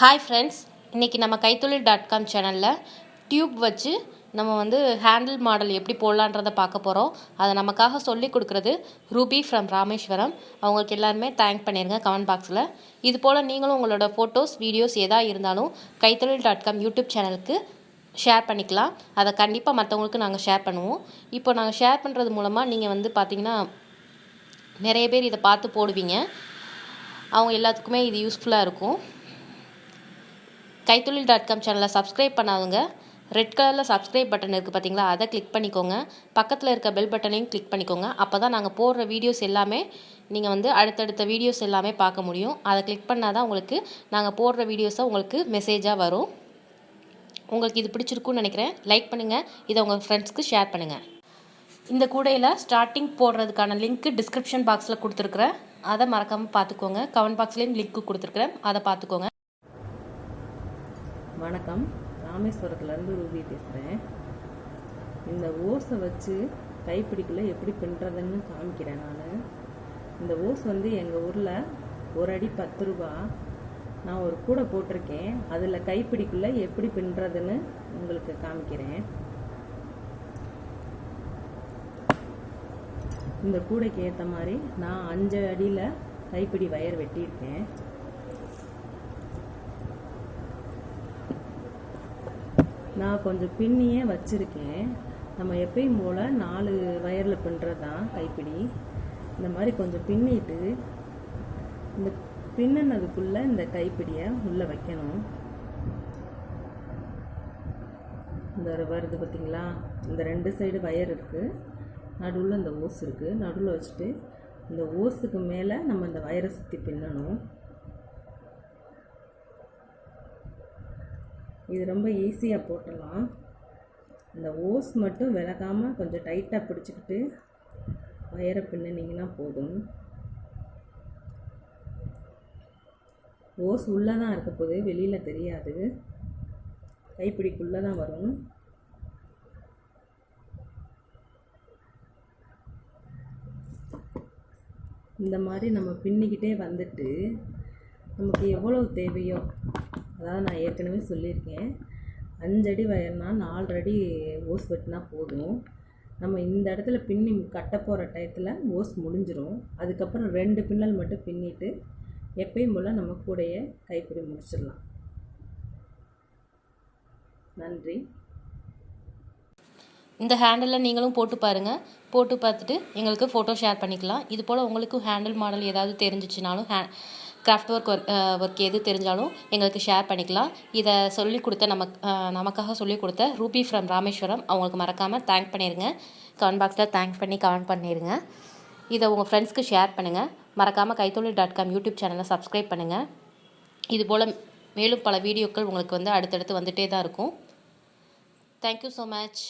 Hi friends, இன்றைக்கி நம்ம கைத்தொழில்.com சேனலில் டியூப் வச்சு நம்ம ஹேண்டில் மாடல் எப்படி போடலான்றதை பார்க்க போகிறோம். அதை நமக்காக சொல்லி கொடுக்குறது ரூபி ஃப்ரம் ராமேஸ்வரம். அவங்களுக்கு எல்லாருமே தேங்க் பண்ணிடுங்க கமெண்ட் பாக்ஸில். இது போல் நீங்களும் உங்களோட ஃபோட்டோஸ் வீடியோஸ் எதாக இருந்தாலும் கைத்தொழில்.com யூடியூப் சேனலுக்கு ஷேர் பண்ணிக்கலாம். அதை கண்டிப்பாக மற்றவங்களுக்கு நாங்கள் ஷேர் பண்ணுவோம். இப்போ நாங்கள் ஷேர் பண்ணுறது மூலமாக நீங்கள் பார்த்திங்கன்னா நிறைய பேர் இதை பார்த்து போடுவீங்க. அவங்க எல்லாத்துக்குமே இது யூஸ்ஃபுல்லாக இருக்கும். கைத்தொழில்.com சேனலை சப்ஸ்கிரைப் பண்ணாதவங்க ரெட் கலரில் சப்ஸ்கிரைப் பட்டன் இருக்குது பார்த்தீங்களா, அதை கிளிக் பண்ணிக்கோங்க. பக்கத்தில் இருக்க பெல் பட்டனையும் கிளிக் பண்ணிக்கோங்க. அப்போ தான் நாங்கள் போடுற வீடியோஸ் எல்லாமே நீங்கள் அடுத்தடுத்த வீடியோஸ் எல்லாமே பார்க்க முடியும். அதை கிளிக் பண்ணால் தான் உங்களுக்கு நாங்கள் போடுற வீடியோஸை உங்களுக்கு மெசேஜாக வரும். உங்களுக்கு இது பிடிச்சிருக்குன்னு நினைக்கிறேன். லைக் பண்ணுங்கள், இதை உங்கள் ஃப்ரெண்ட்ஸ்க்கு ஷேர் பண்ணுங்கள். இந்த கூடையில் ஸ்டார்டிங் போடுறதுக்கான லிங்க்கு டிஸ்கிரிப்ஷன் பாக்ஸில் கொடுத்துருக்குறேன். அதை மறக்காமல் பார்த்துக்கோங்க. கமெண்ட் பாக்ஸ்லேயும் லிங்க்கு கொடுத்துருக்குறேன், அதை பார்த்துக்கோங்க. வணக்கம், ராமேஸ்வரத்துலேருந்து ரூபி பேசுகிறேன். இந்த ஓஸை வச்சு கைப்பிடிக்குள்ளே எப்படி பின்னுறதுன்னு காமிக்கிறேன். இந்த ஓஸ் எங்கள் ஊரில் ஒரு அடி 10 ரூபா. நான் ஒரு கூடை போட்டிருக்கேன். அதில் கைப்பிடிக்குள்ளே எப்படி பின்னுறதுன்னு உங்களுக்கு காமிக்கிறேன். இந்த கூடைக்கு ஏற்ற மாதிரி நான் 5 அடியில் கைப்பிடி வயர் வெட்டியிருக்கேன். நான் கொஞ்சம் பின்னியே வச்சுருக்கேன். நம்ம எப்பயும் போல் 4 வயரில் பின்னுறது தான் கைப்பிடி. இந்த மாதிரி கொஞ்சம் பின்னிட்டு இந்த பின்னினதுக்குள்ளே இந்த கைப்பிடியை உள்ளே வைக்கணும். இந்த வருது பார்த்திங்களா, இந்த 2 சைடு வயர் இருக்குது, நடுவில் இந்த ஓஸ் இருக்குது. நடுவில் வச்சுட்டு இந்த ஓஸுக்கு மேலே நம்ம இந்த வயரை சுற்றி பின்னணும். இது ரொம்ப ஈஸியாக போட்டலாம். இந்த ஓஸ் மட்டும் விலகாமல் கொஞ்சம் டைட்டாக பிடிச்சிக்கிட்டு வயரை பின்னினீங்கன்னா போதும். ஓஸ் உள்ளே தான் இருக்க போது, வெளியில் தெரியாது, கைப்பிடிக்குள்ளே தான் வரும். இந்த மாதிரி நம்ம பின்னிக்கிட்டே வந்துட்டு நமக்கு எவ்வளோ தேவையோ, அதாவது நான் ஏற்கனவே சொல்லியிருக்கேன், 5 அடி வயர்னா 4 அடி ஓஸ் வெட்டினா போதும். நம்ம இந்த இடத்துல பின்னி கட்ட போகிற டயத்தில் ஓஸ் முடிஞ்சிடும். அதுக்கப்புறம் 2 பின்னல் மட்டும் பின்னிட்டு எப்பயும் போல் நம்ம கூடைய கைப்பிடி முடிச்சிடலாம். நன்றி. இந்த ஹேண்டிலில் நீங்களும் போட்டு பாருங்கள். போட்டு பார்த்துட்டு எங்களுக்கு ஃபோட்டோ ஷேர் பண்ணிக்கலாம். இது போல் உங்களுக்கும் ஹேண்டில் மாடல் ஏதாவது தெரிஞ்சிச்சுனாலும் கிராஃப்ட் ஒர்க் எது தெரிஞ்சாலும் எங்களுக்கு ஷேர் பண்ணிக்கலாம். இதை சொல்லிக் கொடுத்த நமக்காக சொல்லிக் கொடுத்த ரூபி ஃப்ரம் ராமேஸ்வரம், அவங்களுக்கு மறக்காமல் தேங்க் பண்ணிடுங்க. கமெண்ட் பாக்ஸில் தேங்க் பண்ணி கமெண்ட் பண்ணிடுங்க. இதை உங்கள் ஃப்ரெண்ட்ஸ்க்கு ஷேர் பண்ணுங்கள். மறக்காமல் கைத்தொழில்.com யூடியூப் சேனலை சப்ஸ்கிரைப் பண்ணுங்கள். இது போல் மேலும் பல வீடியோக்கள் உங்களுக்கு அடுத்தடுத்து வந்துகிட்டே தான் இருக்கும். Thank you so much.